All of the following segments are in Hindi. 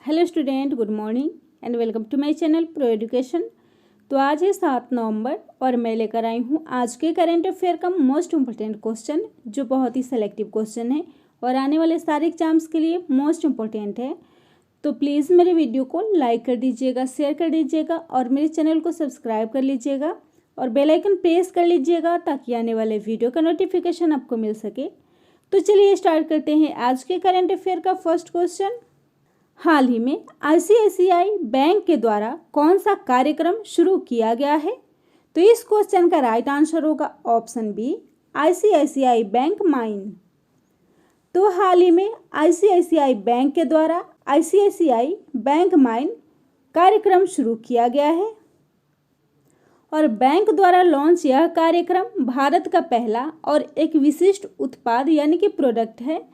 Hello student, good morning and welcome to my channel pro education. तो आज है 7 नवंबर और मैं लेकर आई हूँ आज के करंट अफेयर का मोस्ट इम्पोर्टेंट क्वेश्चन, जो बहुत ही सेलेक्टिव क्वेश्चन है और आने वाले सारे एग्जाम्स के लिए मोस्ट इम्पोर्टेंट है। तो प्लीज़ मेरे वीडियो को लाइक कर दीजिएगा, शेयर कर दीजिएगा और मेरे चैनल को सब्सक्राइब कर लीजिएगा और बेल आइकन प्रेस कर लीजिएगा ताकि आने वाले वीडियो का नोटिफिकेशन आपको मिल सके। तो चलिए स्टार्ट करते हैं आज के करंट अफेयर का फर्स्ट क्वेश्चन। हाल ही में आईसीआईसीआई बैंक के द्वारा कौन सा कार्यक्रम शुरू किया गया है? तो इस क्वेश्चन का राइट आंसर होगा option B, ICICI bank mine. तो हाल ही में आईसीआईसीआई बैंक के द्वारा आईसीआईसीआई बैंक माइन कार्यक्रम शुरू किया गया है और बैंक द्वारा लॉन्च यह कार्यक्रम भारत का पहला और एक विशिष्ट उत्पाद यानी कि प्रोडक्ट है,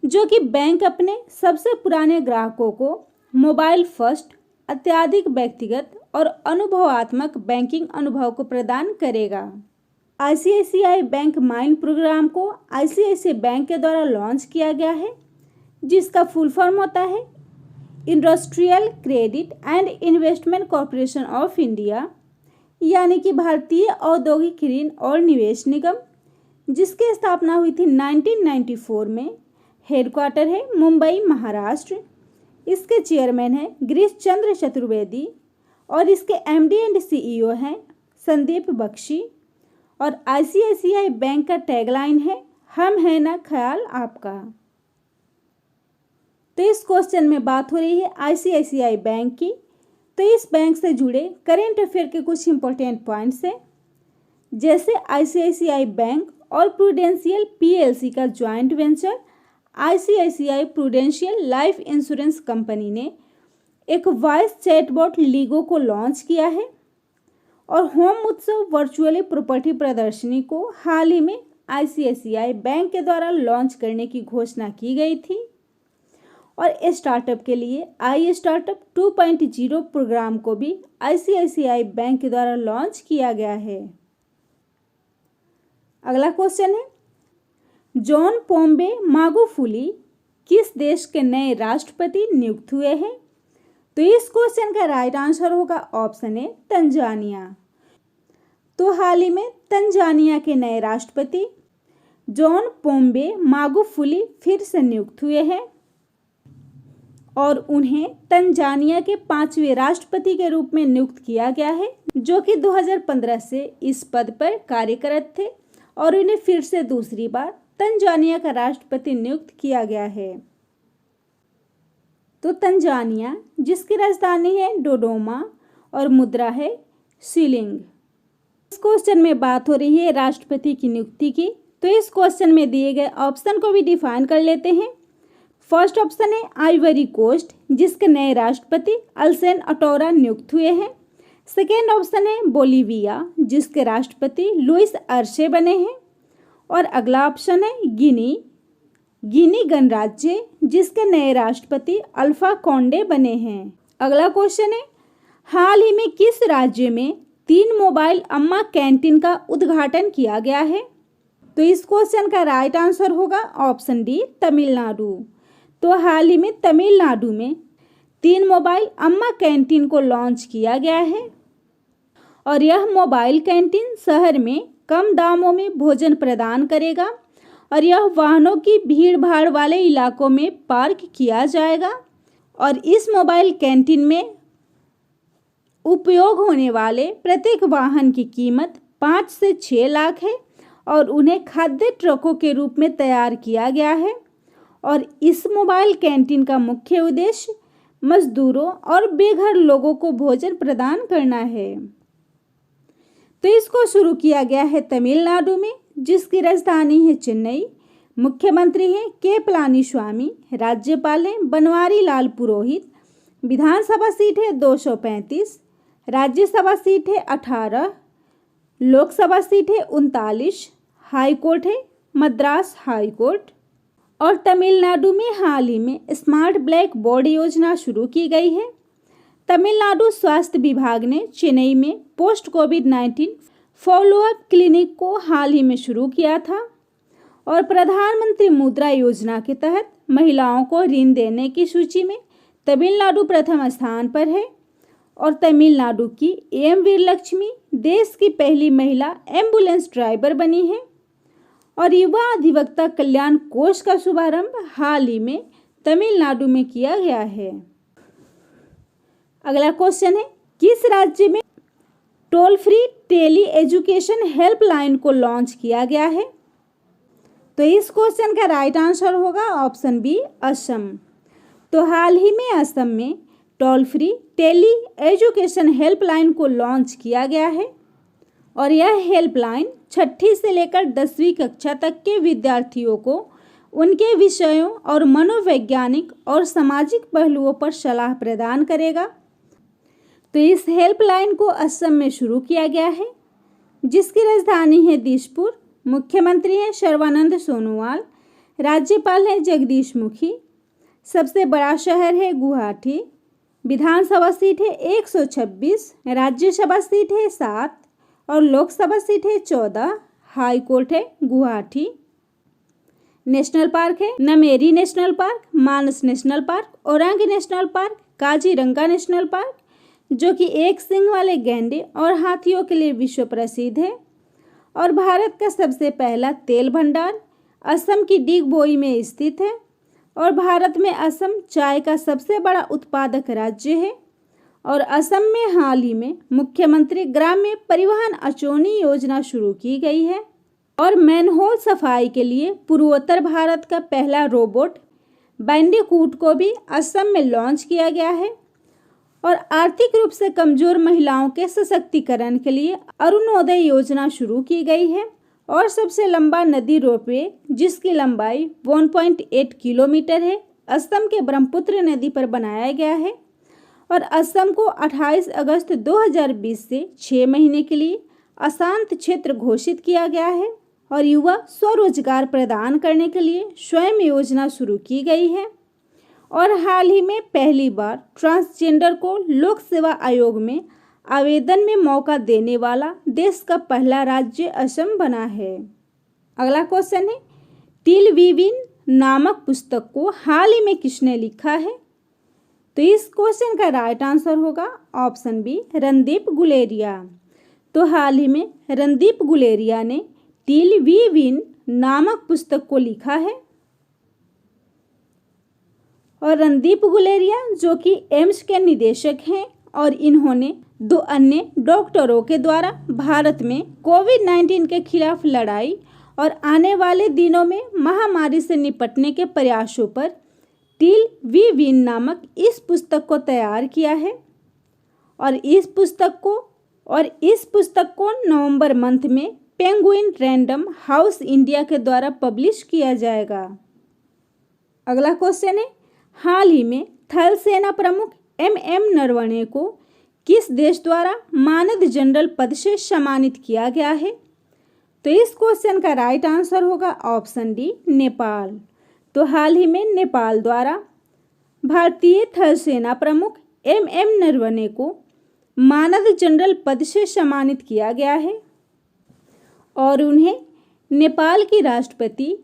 जो कि बैंक अपने सबसे पुराने ग्राहकों को मोबाइल फर्स्ट, अत्यधिक व्यक्तिगत और अनुभवात्मक बैंकिंग अनुभव को प्रदान करेगा। आईसीआईसीआई बैंक माइन प्रोग्राम को आईसीआईसीआई बैंक के द्वारा लॉन्च किया गया है, जिसका फुल फॉर्म होता है industrial credit and investment corporation of India, यानी कि भारतीय औद्योगिक ऋण और निवेश निगम, जिसकी स्थापना हुई थी 1994 में। हेडक्वार्टर है मुंबई, महाराष्ट्र। इसके चेयरमैन है गिरीश चंद्र चतुर्वेदी और इसके एमडी एंड सीईओ हैं संदीप बख्शी। और आईसीआईसीआई बैंक का टैगलाइन है हम है ना ख्याल आपका। तो इस क्वेश्चन में बात हो रही है आईसीआईसीआई बैंक की। तो इस बैंक से जुड़े करेंट अफेयर के कुछ इंपॉर्टेंट पॉइंट्स हैं, जैसे आईसीआईसीआई बैंक और प्रूडेंशियल पीएलसी का joint venture ICICI prudential life insurance company ने एक वॉइस चैटबॉट लीगो को लॉन्च किया है और होम उत्सव वर्चुअली प्रॉपर्टी प्रदर्शनी को हाल ही में आईसीआईसीआई बैंक के द्वारा लॉन्च करने की घोषणा की गई थी। और स्टार्टअप के लिए आई स्टार्टअप 2.0 प्रोग्राम को भी आईसीआईसीआई बैंक के द्वारा लॉन्च किया गया है। अगला क्वेश्चन है, जॉन पोम्बे मागुफुली किस देश के नए राष्ट्रपति नियुक्त हुए हैं? तो इस क्वेश्चन का राइट आंसर होगा ऑप्शन ए, तंजानिया। तो हाल ही में तंजानिया के नए राष्ट्रपति जॉन पोम्बे मागुफुली फिर से नियुक्त हुए हैं और उन्हें तंजानिया के 5वें राष्ट्रपति के रूप में नियुक्त किया गया है, जो कि 2015 से इस पद पर कार्यरत थे और उन्हें फिर से दूसरी बार तंजानिया का राष्ट्रपति नियुक्त किया गया है। तो तंजानिया, जिसकी राजधानी है डोडोमा और मुद्रा है शिलिंग। इस क्वेश्चन में बात हो रही है राष्ट्रपति की नियुक्ति की। तो इस क्वेश्चन में दिए गए ऑप्शन को भी डिफाइन कर लेते हैं। फर्स्ट ऑप्शन है आइवरी कोस्ट, जिसके नए राष्ट्रपति अल्सेन अटोरा नियुक्त हुए हैं। सेकेंड ऑप्शन है बोलीविया, जिसके राष्ट्रपति लुइस अर्शे बने हैं। और अगला ऑप्शन है गिनी गणराज्य, जिसके नए राष्ट्रपति अल्फा कॉन्डे बने हैं। अगला क्वेश्चन है, हाल ही में किस राज्य में 3 मोबाइल अम्मा कैंटीन का उद्घाटन किया गया है? तो इस क्वेश्चन का राइट आंसर होगा ऑप्शन डी, तमिलनाडु। तो हाल ही में तमिलनाडु में 3 मोबाइल अम्मा कैंटीन को लॉन्च किया गया है और यह मोबाइल कैंटीन शहर में कम दामों में भोजन प्रदान करेगा और यह वाहनों की भीड़ भाड़ वाले इलाकों में पार्क किया जाएगा। और इस मोबाइल कैंटीन में उपयोग होने वाले प्रत्येक वाहन की कीमत 5 से 6 लाख है और उन्हें खाद्य ट्रकों के रूप में तैयार किया गया है। और इस मोबाइल कैंटीन का मुख्य उद्देश्य मजदूरों और बेघर लोगों को भोजन प्रदान करना है। तो इसको शुरू किया गया है तमिलनाडु में, जिसकी राजधानी है चेन्नई। मुख्यमंत्री हैं के पलानीस्वामी, राज्यपाल हैं बनवारी लाल पुरोहित। विधानसभा सीट है 235, राज्यसभा सीट है 18, लोकसभा सीट है 39, हाई कोर्ट है मद्रास हाई कोर्ट। और तमिलनाडु में हाल ही में स्मार्ट ब्लैक बोर्ड योजना शुरू की गई है। तमिलनाडु स्वास्थ्य विभाग ने चेन्नई में पोस्ट कोविड-19 फॉलोअप क्लिनिक को हाल ही में शुरू किया था और प्रधानमंत्री मुद्रा योजना के तहत महिलाओं को ऋण देने की सूची में तमिलनाडु प्रथम स्थान पर है और तमिलनाडु की एम वीरलक्ष्मी देश की पहली महिला एम्बुलेंस ड्राइवर बनी है। और युवा अधिवक्ता कल्याण कोष का शुभारंभ हाल ही में तमिलनाडु में किया गया है। अगला क्वेश्चन है, किस राज्य में toll free tele education helpline को लॉन्च किया गया है? तो इस क्वेश्चन का राइट आंसर होगा ऑप्शन बी, असम। तो हाल ही में असम में toll free tele education helpline को लॉन्च किया गया है और यह हेल्पलाइन 6ठी से लेकर 10वीं कक्षा तक के विद्यार्थियों को उनके विषयों और मनोवैज्ञानिक और सामाजिक पहलुओं पर सलाह प्रदान करेगा। तो इस हेल्पलाइन को असम में शुरू किया गया है, जिसकी राजधानी है दिसपुर। मुख्यमंत्री हैं सर्बानंद सोनोवाल, राज्यपाल हैं जगदीश मुखी, सबसे बड़ा शहर है गुवाहाटी, विधानसभा सीट है 126, राज्यसभा सीट है 7 और लोकसभा सीट है 14, हाई कोर्ट है गुवाहाटी। नेशनल पार्क है Nameri National Park, Manas National Park, Orang National Park, Kaziranga National Park, जो कि एक सींग वाले गैंडे और हाथियों के लिए विश्व प्रसिद्ध है। और भारत का सबसे पहला तेल भंडार असम की डिगबोई में स्थित है और भारत में असम चाय का सबसे बड़ा उत्पादक राज्य है। और असम में हाल ही में मुख्यमंत्री ग्राम्य परिवहन अचोनी योजना शुरू की गई है। और मैनहोल सफाई के लिए पूर्वोत्तर भारत का पहला रोबोट बैंडिकूट को भी असम में लॉन्च किया गया है। और आर्थिक रूप से कमजोर महिलाओं के सशक्तिकरण के लिए अरुणोदय योजना शुरू की गई है। और सबसे लंबा नदी रोपवे, जिसकी लंबाई 1.8 किलोमीटर है, असम के ब्रह्मपुत्र नदी पर बनाया गया है। और असम को 28 अगस्त 2020 से 6 महीने के लिए अशांत क्षेत्र घोषित किया गया है। और युवा स्वरोजगार प्रदान करने के लिए स्वयं योजना शुरू की गई है। और हाल ही में पहली बार ट्रांसजेंडर को लोक सेवा आयोग में आवेदन में मौका देने वाला देश का पहला राज्य असम बना है। अगला क्वेश्चन है, टिल वी विन नामक पुस्तक को हाल ही में किसने लिखा है? तो इस क्वेश्चन का राइट आंसर होगा ऑप्शन बी, रणदीप गुलेरिया। तो हाल ही में रणदीप गुलेरिया ने टिल वी विन नामक पुस्तक को लिखा है। और रणदीप गुलेरिया जो कि एम्स के निदेशक हैं और इन्होंने 2 अन्य डॉक्टरों के द्वारा भारत में कोविड-19 के खिलाफ लड़ाई और आने वाले दिनों में महामारी से निपटने के प्रयासों पर टिल वी विन नामक इस पुस्तक को तैयार किया है। और इस पुस्तक को नवंबर मंथ में पेंगुइन रैंडम हाउस इंडिया के द्वारा पब्लिश किया जाएगा। अगला क्वेश्चन है, हाल ही में थल सेना प्रमुख MM नरवणे को किस देश द्वारा मानद जनरल पद से सम्मानित किया गया है? तो इस क्वेश्चन का राइट आंसर होगा ऑप्शन डी, नेपाल। तो हाल ही में नेपाल द्वारा भारतीय थल सेना प्रमुख MM नरवणे को मानद जनरल पद से सम्मानित किया गया है। और उन्हें नेपाल की राष्ट्रपति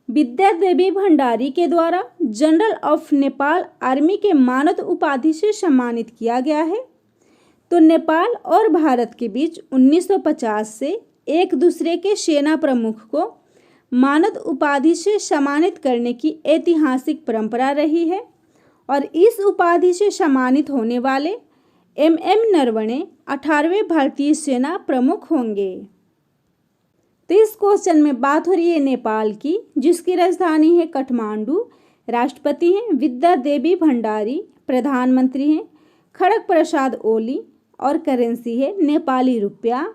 विद्या देवी भंडारी के द्वारा जनरल ऑफ नेपाल आर्मी के मानद उपाधि से सम्मानित किया गया है। तो नेपाल और भारत के बीच 1950 से एक दूसरे के सेना प्रमुख को मानद उपाधि से सम्मानित करने की ऐतिहासिक परंपरा रही है। और इस उपाधि से सम्मानित होने वाले MM नरवणे 18वें भारतीय सेना प्रमुख होंगे। तो इस क्वेश्चन में बात हो रही है नेपाल की, जिसकी राजधानी है काठमांडू। राष्ट्रपति हैं विद्या देवी भंडारी, प्रधानमंत्री हैं खड़ग प्रसाद ओली और करेंसी है नेपाली रुपया।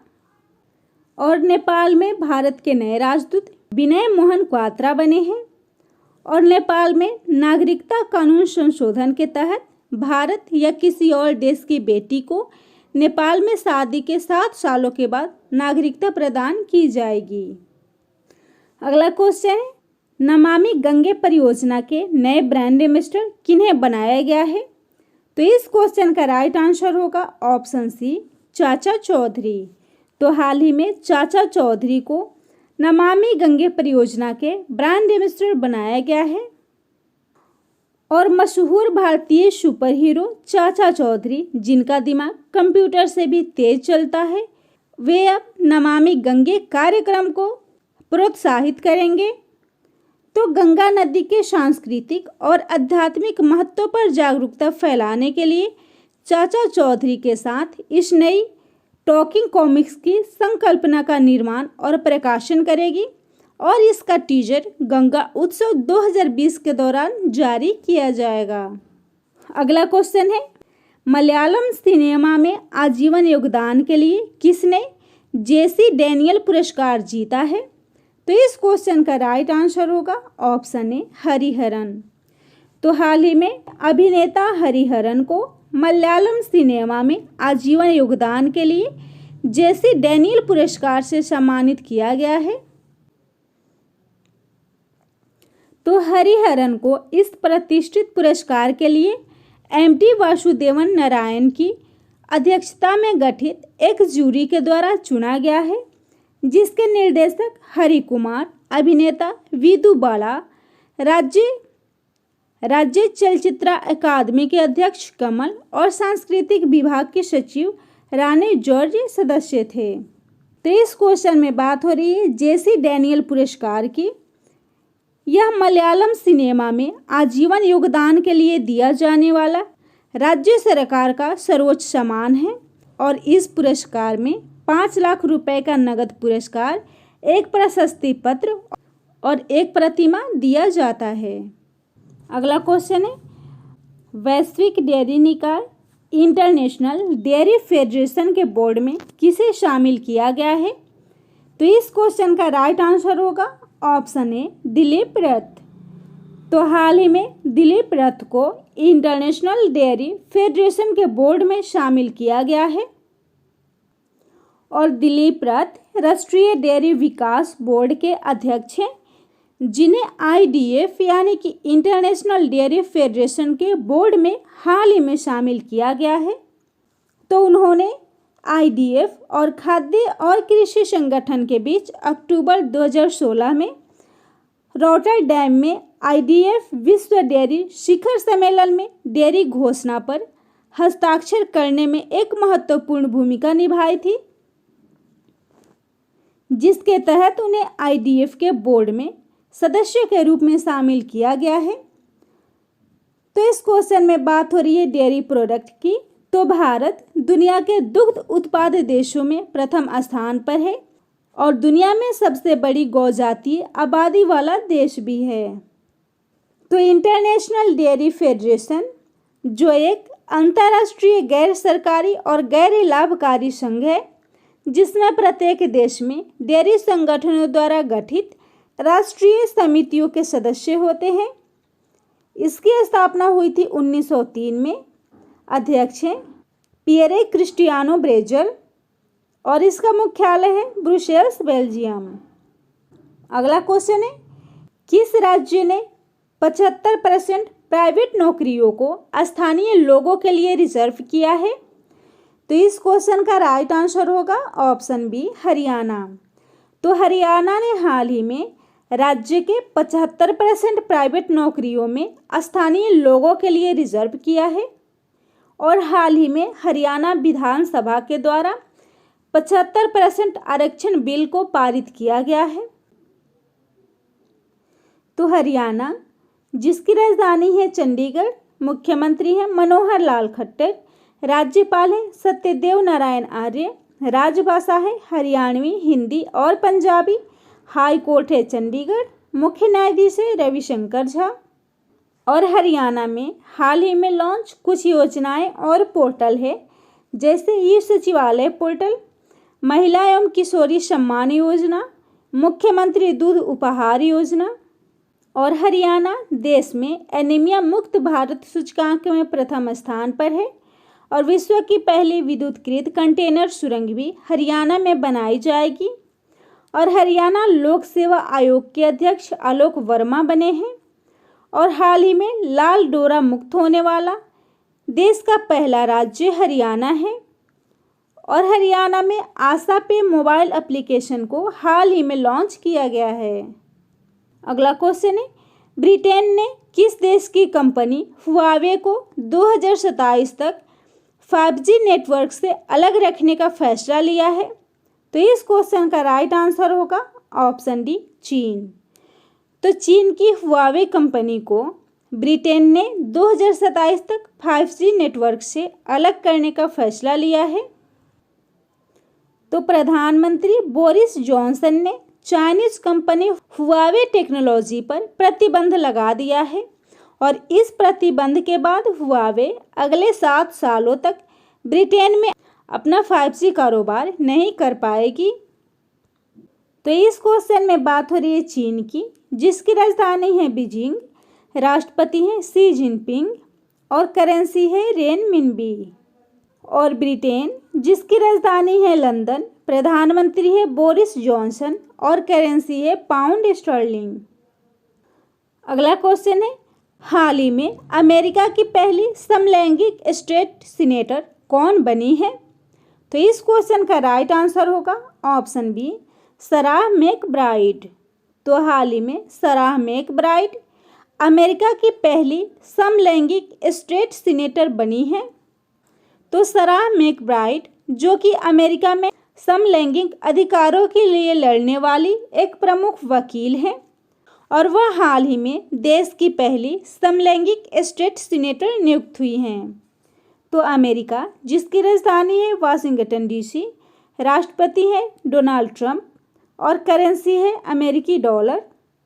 और नेपाल में भारत के नए राजदूत विनय मोहन क्वात्रा बने हैं। और नेपाल में नागरिकता कानून संशोधन के तहत भारत या किसी और देश की बेटी को नेपाल में शादी के 7 सालों के बाद नागरिकता प्रदान की जाएगी। अगला क्वेश्चन है, नमामि गंगे परियोजना के नए ब्रांड एम्बेसडर किन्हें बनाया गया है? तो इस क्वेश्चन का राइट आंसर होगा ऑप्शन सी, चाचा चौधरी। तो हाल ही में चाचा चौधरी को नमामि गंगे परियोजना के ब्रांड एम्बेसडर बनाया गया है। और मशहूर भारतीय सुपर हीरो चाचा चौधरी, जिनका दिमाग कंप्यूटर से भी तेज चलता है, वे अब नमामि गंगे कार्यक्रम को प्रोत्साहित करेंगे। तो गंगा नदी के सांस्कृतिक और आध्यात्मिक महत्व पर जागरूकता फैलाने के लिए चाचा चौधरी के साथ इस नई टॉकिंग कॉमिक्स की संकल्पना का निर्माण और प्रकाशन करेगी और इसका टीजर गंगा उत्सव 2020 के दौरान जारी किया जाएगा। अगला क्वेश्चन है, मलयालम सिनेमा में आजीवन योगदान के लिए किसने जेसी डैनियल पुरस्कार जीता है? तो इस क्वेश्चन का राइट आंसर होगा ऑप्शन ए हरिहरन। तो हाल ही में अभिनेता हरिहरन को मलयालम सिनेमा में आजीवन योगदान के लिए जेसी डैनियल पुरस्कार से सम्मानित किया गया है। तो हरिहरन को इस प्रतिष्ठित पुरस्कार के लिए एमटी वासुदेवन नारायण की अध्यक्षता में गठित एक जूरी के द्वारा चुना गया है, जिसके निर्देशक हरि कुमार, अभिनेता विदु बाला, राज्य चलचित्र अकादमी के अध्यक्ष कमल और सांस्कृतिक विभाग के सचिव रानी जॉर्ज सदस्य थे। तो इस क्वेश्चन में बात हो रही है जेसी डैनियल पुरस्कार की। यह मलयालम सिनेमा में आजीवन योगदान के लिए दिया जाने वाला राज्य सरकार का सर्वोच्च सम्मान है और इस पुरस्कार में 5 लाख रुपए का नगद पुरस्कार, एक प्रशस्ति पत्र और एक प्रतिमा दिया जाता है। अगला क्वेश्चन है, वैश्विक डेयरी निकाय इंटरनेशनल डेयरी फेडरेशन के बोर्ड में किसे शामिल किया गया है? तो इस क्वेश्चन का राइट आंसर होगा ऑप्शन ए दिलीप रथ। तो हाल ही में दिलीप रथ को इंटरनेशनल डेयरी फेडरेशन के बोर्ड में शामिल किया गया है और दिलीप रथ राष्ट्रीय डेयरी विकास बोर्ड के अध्यक्ष हैं, जिन्हें आईडीएफ यानी कि इंटरनेशनल डेयरी फेडरेशन के बोर्ड में हाल ही में शामिल किया गया है। तो उन्होंने आईडीएफ और खाद्य और कृषि संगठन के बीच अक्टूबर 2016 में रॉटरडैम में आईडीएफ विश्व डेयरी शिखर सम्मेलन में डेयरी घोषणा पर हस्ताक्षर करने में एक महत्वपूर्ण भूमिका निभाई थी, जिसके तहत उन्हें आईडीएफ के बोर्ड में सदस्य के रूप में शामिल किया गया है। तो इस क्वेश्चन में बात हो रही है डेयरी प्रोडक्ट की। तो भारत दुनिया के दुग्ध उत्पाद देशों में प्रथम स्थान पर है और दुनिया में सबसे बड़ी गौजातीय आबादी वाला देश भी है। तो इंटरनेशनल डेयरी फेडरेशन, जो एक अंतर्राष्ट्रीय गैर सरकारी और गैर लाभकारी संघ है, जिसमें प्रत्येक देश में डेयरी संगठनों द्वारा गठित राष्ट्रीय समितियों के सदस्य होते हैं। इसकी स्थापना हुई थी 1903 में। अध्यक्ष हैं पियरे क्रिस्टियानो ब्रेजल और इसका मुख्यालय है ब्रुसेल्स, बेल्जियम। अगला क्वेश्चन है, किस राज्य ने 75% प्राइवेट नौकरियों को स्थानीय लोगों के लिए रिजर्व किया है? तो इस क्वेश्चन का राइट आंसर होगा ऑप्शन बी हरियाणा। तो हरियाणा ने हाल ही में राज्य के 75% प्राइवेट नौकरियों में स्थानीय लोगों के लिए रिजर्व किया है और हाल ही में हरियाणा विधानसभा के द्वारा 75% आरक्षण बिल को पारित किया गया है। तो हरियाणा, जिसकी राजधानी है चंडीगढ़, मुख्यमंत्री हैं मनोहर लाल खट्टर, राज्यपाल हैं सत्यदेव नारायण आर्य, राजभाषा है हरियाणवी, हिंदी और पंजाबी, हाई कोर्ट है चंडीगढ़, मुख्य न्यायाधीश है रविशंकर झा। और हरियाणा में हाल ही में लॉन्च कुछ योजनाएं और पोर्टल है, जैसे ई सचिवालय पोर्टल, महिला एवं किशोरी सम्मान योजना, मुख्यमंत्री दूध उपहार योजना। और हरियाणा देश में एनीमिया मुक्त भारत सूचकांक में प्रथम स्थान पर है और विश्व की पहली विद्युतीकृत कंटेनर सुरंग भी हरियाणा में बनाई जाएगी। और हरियाणा लोक सेवा आयोग के अध्यक्ष आलोक वर्मा बने हैं और हाल ही में लाल डोरा मुक्त होने वाला देश का पहला राज्य हरियाणा है। और हरियाणा में आशा पे मोबाइल एप्लीकेशन को हाल ही में लॉन्च किया गया है। अगला क्वेश्चन है, ब्रिटेन ने किस देश की कंपनी हुआवे को 2027 तक 5G नेटवर्क से अलग रखने का फैसला लिया है? तो इस क्वेश्चन का राइट आंसर होगा ऑप्शन डी, चीन। तो चीन की हुआवे कंपनी को ब्रिटेन ने 2027 तक 5G नेटवर्क से अलग करने का फैसला लिया है। तो प्रधानमंत्री बोरिस जॉनसन ने चाइनीज कंपनी हुआवे टेक्नोलॉजी पर प्रतिबंध लगा दिया है और इस प्रतिबंध के बाद हुआवे अगले 7 सालों तक ब्रिटेन में अपना 5G कारोबार नहीं कर पाएगी। तो इस क्वेश्चन में बात हो रही है चीन की, जिसकी राजधानी है बीजिंग, राष्ट्रपति हैं शी जिनपिंग और करेंसी है रेनमिनबी। और ब्रिटेन, जिसकी राजधानी है लंदन, प्रधानमंत्री है बोरिस जॉनसन और करेंसी है पाउंड स्टर्लिंग। अगला क्वेश्चन है, हाल ही में अमेरिका की पहली समलैंगिक स्टेट सीनेटर कौन बनी है? तो इस क्वेश्चन का राइट आंसर होगा ऑप्शन बी, सराह मैकब्राइड। तो हाल ही में सराह मैकब्राइड अमेरिका की पहली समलैंगिक स्टेट सीनेटर बनी है। तो सराह मैकब्राइड, जो कि अमेरिका में समलैंगिक अधिकारों के लिए लड़ने वाली एक प्रमुख वकील है और वह हाल ही में देश की पहली समलैंगिक स्टेट सीनेटर नियुक्त हुई हैं। तो अमेरिका, जिसकी राजधानी है वाशिंगटन डीसी, राष्ट्रपति है डोनाल्ड ट्रंप और करेंसी है अमेरिकी डॉलर।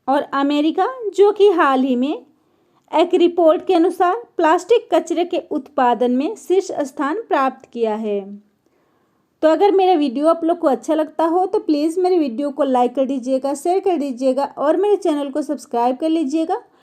और अमेरिका, जो कि हाल ही में एक रिपोर्ट के अनुसार प्लास्टिक कचरे के उत्पादन में शीर्ष स्थान प्राप्त किया है। तो अगर मेरा वीडियो आप लोग को अच्छा लगता हो तो प्लीज़ मेरे वीडियो को लाइक कर दीजिएगा, शेयर कर दीजिएगा और मेरे चैनल को सब्सक्राइब कर लीजिएगा।